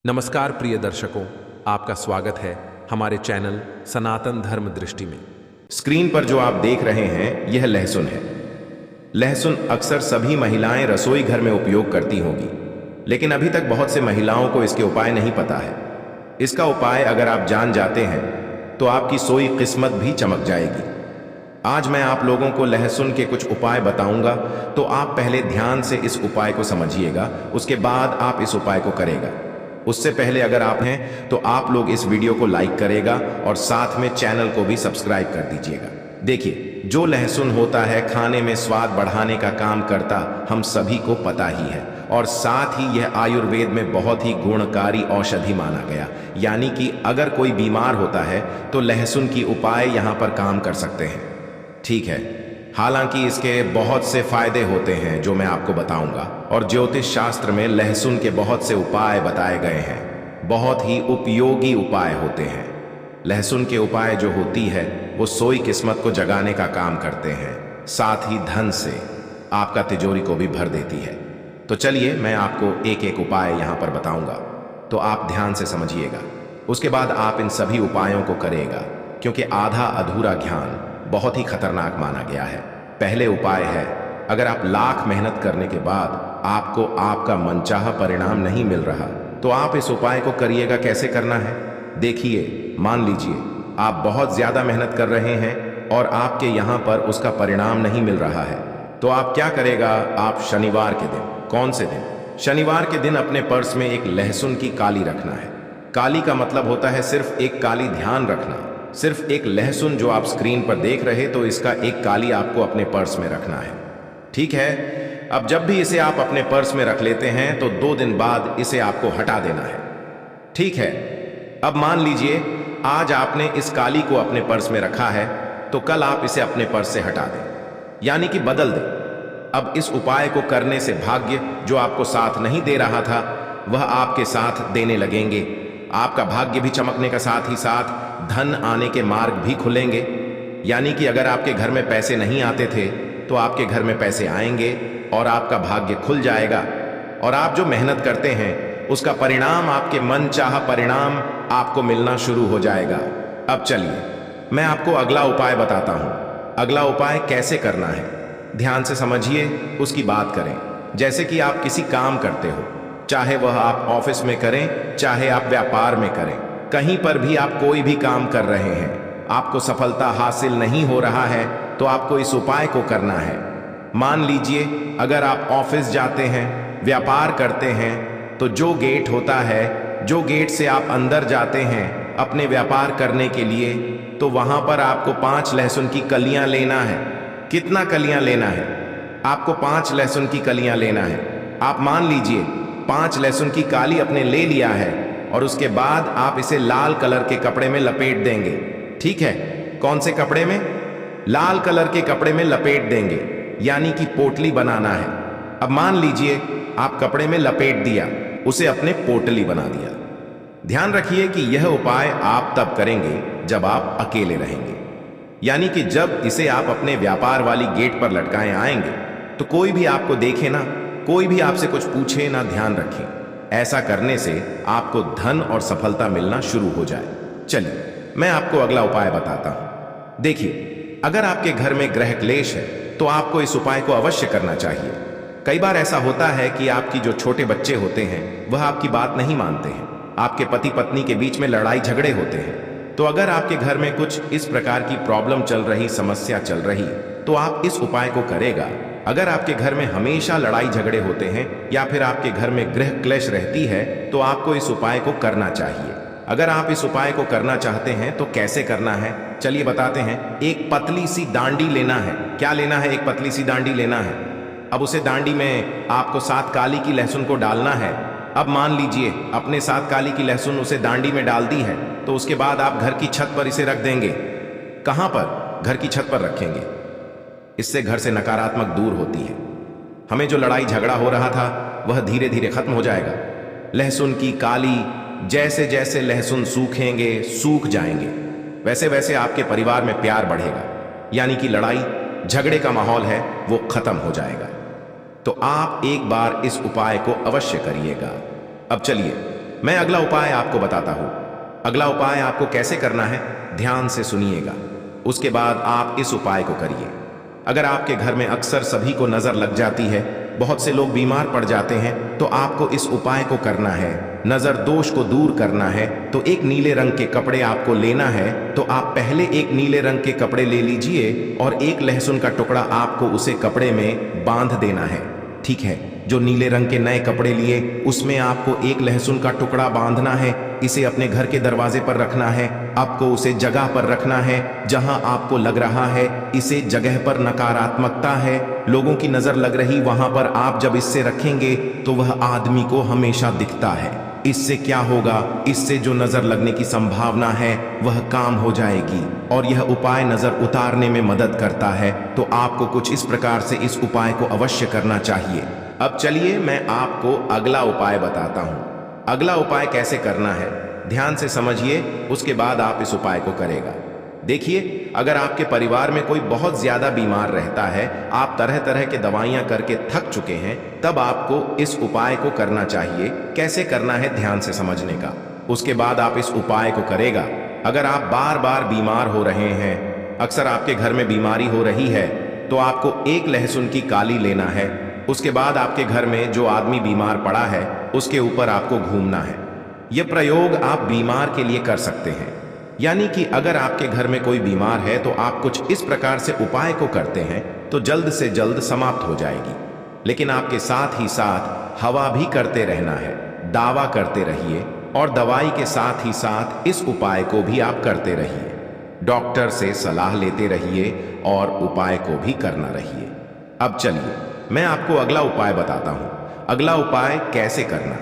नमस्कार प्रिय दर्शकों, आपका स्वागत है हमारे चैनल सनातन धर्म दृष्टि में। स्क्रीन पर जो आप देख रहे हैं यह लहसुन है। लहसुन अक्सर सभी महिलाएं रसोई घर में उपयोग करती होंगी, लेकिन अभी तक बहुत से महिलाओं को इसके उपाय नहीं पता है। इसका उपाय अगर आप जान जाते हैं तो आपकी सोई किस्मत भी चमक जाएगी। आज मैं आप लोगों को लहसुन के कुछ उपाय बताऊंगा, तो आप पहले ध्यान से इस उपाय को समझिएगा, उसके बाद आप इस उपाय को करेगा। उससे पहले अगर आप हैं तो आप लोग इस वीडियो को लाइक करेगा और साथ में चैनल को भी सब्सक्राइब कर दीजिएगा। देखिए, जो लहसुन होता है खाने में स्वाद बढ़ाने का काम करता, हम सभी को पता ही है, और साथ ही यह आयुर्वेद में बहुत ही गुणकारी औषधि माना गया। यानी कि अगर कोई बीमार होता है तो लहसुन की उपाय यहाँ पर काम कर सकते हैं। ठीक है, हालांकि इसके बहुत से फायदे होते हैं जो मैं आपको बताऊंगा, और ज्योतिष शास्त्र में लहसुन के बहुत से उपाय बताए गए हैं। बहुत ही उपयोगी उपाय होते हैं। लहसुन के उपाय जो होती है वो सोई किस्मत को जगाने का काम करते हैं, साथ ही धन से आपका तिजोरी को भी भर देती है। तो चलिए मैं आपको एक एक उपाय यहाँ पर बताऊंगा, तो आप ध्यान से समझिएगा। उसके बाद आप इन सभी उपायों को करेगा, क्योंकि आधा अधूरा ज्ञान बहुत ही खतरनाक माना गया है। पहले उपाय है, अगर आप लाख मेहनत करने के बाद आपको आपका मनचाहा परिणाम नहीं मिल रहा, तो आप इस उपाय को करिएगा। कैसे करना है देखिए। मान लीजिए आप बहुत ज्यादा मेहनत कर रहे हैं और आपके यहाँ पर उसका परिणाम नहीं मिल रहा है, तो आप क्या करेगा, आप शनिवार के दिन, कौन से दिन, शनिवार के दिन अपने पर्स में एक लहसुन की काली रखना है। काली का मतलब होता है सिर्फ एक काली, ध्यान रखना, सिर्फ एक लहसुन जो आप स्क्रीन पर देख रहे, तो इसका एक काली आपको अपने पर्स में रखना है। ठीक है, अब जब भी इसे आप अपने पर्स में रख लेते हैं तो 2 दिन बाद इसे आपको हटा देना है। ठीक है, अब मान लीजिए आज आपने इस काली को अपने पर्स में रखा है, तो कल आप इसे अपने पर्स से हटा दें, यानी कि बदल दें। अब इस उपाय को करने से भाग्य जो आपको साथ नहीं दे रहा था वह आपके साथ देने लगेंगे। आपका भाग्य भी चमकने का साथ ही साथ धन आने के मार्ग भी खुलेंगे। यानी कि अगर आपके घर में पैसे नहीं आते थे तो आपके घर में पैसे आएंगे और आपका भाग्य खुल जाएगा, और आप जो मेहनत करते हैं उसका परिणाम, आपके मन चाहा परिणाम आपको मिलना शुरू हो जाएगा। अब चलिए मैं आपको अगला उपाय बताता हूं। अगला उपाय कैसे करना है ध्यान से समझिए, उसकी बात करें। जैसे कि आप किसी काम करते हो, चाहे वह आप ऑफिस में करें, चाहे आप व्यापार में करें, कहीं पर भी आप कोई भी काम कर रहे हैं, आपको सफलता हासिल नहीं हो रहा है, तो आपको इस उपाय को करना है। मान लीजिए अगर आप ऑफिस जाते हैं, व्यापार करते हैं, तो जो गेट होता है, जो गेट से आप अंदर जाते हैं अपने व्यापार करने के लिए, तो वहां पर आपको 5 लहसुन की कलियां लेना है। कितना कलियां लेना है? आपको 5 लहसुन की कलियां लेना है। आप मान लीजिए 5 लहसुन की काली अपने ले लिया है, और उसके बाद आप इसे लाल कलर के कपड़े में लपेट देंगे। ठीक है, कौन से कपड़े में? लाल कलर के कपड़े में लपेट देंगे, यानी कि पोटली बनाना है। अब मान लीजिए आप कपड़े में लपेट दिया, उसे अपने पोटली बना दिया। ध्यान रखिए कि यह उपाय आप तब करेंगे जब आप अकेले रहेंगे, यानी कि जब इसे आप अपने व्यापार वाली गेट पर लटकाए आएंगे तो कोई भी आपको देखे ना, कोई भी आपसे कुछ पूछे ना। ध्यान रखें, ऐसा करने से आपको धन और सफलता मिलना शुरू हो जाए। चलिए मैं आपको अगला उपाय बताता हूं। देखिए, अगर आपके घर में ग्रह क्लेश है तो आपको इस उपाय को अवश्य करना चाहिए। कई बार ऐसा होता है कि आपकी जो छोटे बच्चे होते हैं वह आपकी बात नहीं मानते हैं, आपके पति पत्नी के बीच में लड़ाई झगड़े होते हैं। तो अगर आपके घर में कुछ इस प्रकार की प्रॉब्लम चल रही, समस्या चल रही, तो आप इस उपाय को करेगा। अगर आपके घर में हमेशा लड़ाई झगड़े होते हैं या फिर आपके घर में ग्रह क्लेश रहती है, तो आपको इस उपाय को करना चाहिए। अगर आप इस उपाय को करना चाहते हैं तो कैसे करना है चलिए बताते हैं। एक पतली सी डांडी लेना है। क्या लेना है? एक पतली सी डांडी लेना है। अब उसे डांडी में आपको 7 काली की लहसुन को डालना है। अब मान लीजिए अपने 7 काली की लहसुन उसे डांडी में डाल दी है, तो उसके बाद आप घर की छत पर इसे रख देंगे। कहां पर? घर की छत पर रखेंगे। इससे घर से नकारात्मक दूर होती है। हमें जो लड़ाई झगड़ा हो रहा था वह धीरे धीरे खत्म हो जाएगा। लहसुन की काली, जैसे जैसे लहसुन सूखेंगे, सूख जाएंगे, वैसे वैसे आपके परिवार में प्यार बढ़ेगा, यानी कि लड़ाई झगड़े का माहौल है वो खत्म हो जाएगा। तो आप एक बार इस उपाय को अवश्य करिएगा। अब चलिए मैं अगला उपाय आपको बताता हूं। अगला उपाय आपको कैसे करना है, ध्यान से सुनिएगा। उसके बाद आप इस उपाय को करिए। अगर आपके घर में अक्सर सभी को नजर लग जाती है, बहुत से लोग बीमार पड़ जाते हैं, तो आपको इस उपाय को करना है। नजर दोष को दूर करना है तो एक नीले रंग के कपड़े आपको लेना है। तो आप पहले एक नीले रंग के कपड़े ले लीजिए और एक लहसुन का टुकड़ा आपको उसे कपड़े में बांध देना है। ठीक है, जो नीले रंग के नए कपड़े लिए उसमें आपको एक लहसुन का टुकड़ा बांधना है। इसे अपने घर के दरवाजे पर रखना है। आपको उसे जगह पर रखना है जहां आपको लग रहा है इसे जगह पर नकारात्मकता है, लोगों की नजर लग रही, वहां पर आप जब इससे रखेंगे तो वह आदमी को हमेशा दिखता है। इससे क्या होगा, इससे जो नजर लगने की संभावना है वह काम हो जाएगी और यह उपाय नजर उतारने में मदद करता है। तो आपको कुछ इस प्रकार से इस उपाय को अवश्य करना चाहिए। अब चलिए मैं आपको अगला उपाय बताता हूं। अगला उपाय कैसे करना है ध्यान से समझिए, उसके बाद आप इस उपाय को करेगा। देखिए, अगर आपके परिवार में कोई बहुत ज्यादा बीमार रहता है, आप तरह तरह के दवाइयां करके थक चुके हैं, तब आपको इस उपाय को करना चाहिए। कैसे करना है ध्यान से समझने का। उसके बाद आप इस उपाय को करेगा। अगर आप बार बार बीमार हो रहे हैं, अक्सर आपके घर में बीमारी हो रही है, तो आपको एक लहसुन की काली लेना है। उसके बाद आपके घर में जो आदमी बीमार पड़ा है उसके ऊपर आपको घूमना है। यह प्रयोग आप बीमार के लिए कर सकते हैं। यानी कि अगर आपके घर में कोई बीमार है तो आप कुछ इस प्रकार से उपाय को करते हैं तो जल्द से जल्द समाप्त हो जाएगी। लेकिन आपके साथ ही साथ हवा भी करते रहना है, दावा करते रहिए और दवाई के साथ ही साथ इस उपाय को भी आप करते रहिए। डॉक्टर से सलाह लेते रहिए और उपाय को भी करना रहिए। अब चलिए मैं आपको अगला उपाय बताता हूं। अगला उपाय कैसे करना,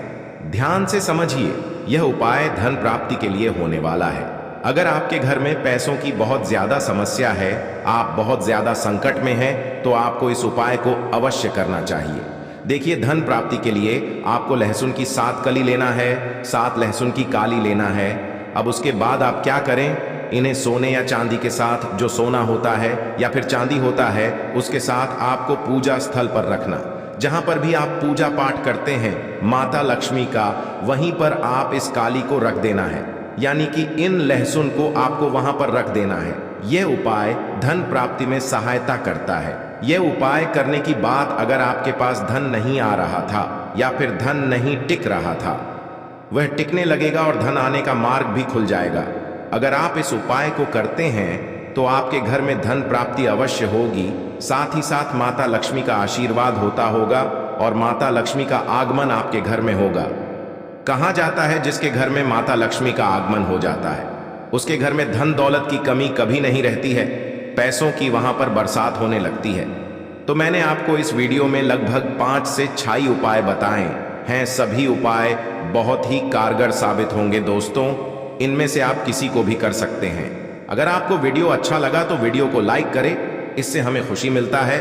ध्यान से समझिए। यह उपाय धन प्राप्ति के लिए होने वाला है। अगर आपके घर में पैसों की बहुत ज्यादा समस्या है, आप बहुत ज्यादा संकट में हैं, तो आपको इस उपाय को अवश्य करना चाहिए। देखिए, धन प्राप्ति के लिए आपको लहसुन की 7 कली लेना है, 7 लहसुन की काली लेना है। अब उसके बाद आप क्या करें, इन्हें सोने या चांदी के साथ, जो सोना होता है या फिर चांदी होता है, उसके साथ आपको पूजा स्थल पर रखना। जहां पर भी आप पूजा पाठ करते हैं माता लक्ष्मी का, वहीं पर आप इस काली को रख देना है। यानी कि इन लहसुन को आपको वहां पर रख देना है। यह उपाय धन प्राप्ति में सहायता करता है। यह उपाय करने की बात, अगर आपके पास धन नहीं आ रहा था या फिर धन नहीं टिक रहा था, वह टिकने लगेगा और धन आने का मार्ग भी खुल जाएगा। अगर आप इस उपाय को करते हैं तो आपके घर में धन प्राप्ति अवश्य होगी। साथ ही साथ माता लक्ष्मी का आशीर्वाद होता होगा और माता लक्ष्मी का आगमन आपके घर में होगा। कहा जाता है जिसके घर में माता लक्ष्मी का आगमन हो जाता है उसके घर में धन दौलत की कमी कभी नहीं रहती है, पैसों की वहां पर बरसात होने लगती है। तो मैंने आपको इस वीडियो में लगभग 5 से 6 उपाय बताए हैं। सभी उपाय बहुत ही कारगर साबित होंगे दोस्तों। इनमें से आप किसी को भी कर सकते हैं। अगर आपको वीडियो अच्छा लगा तो वीडियो को लाइक करें, इससे हमें खुशी मिलता है।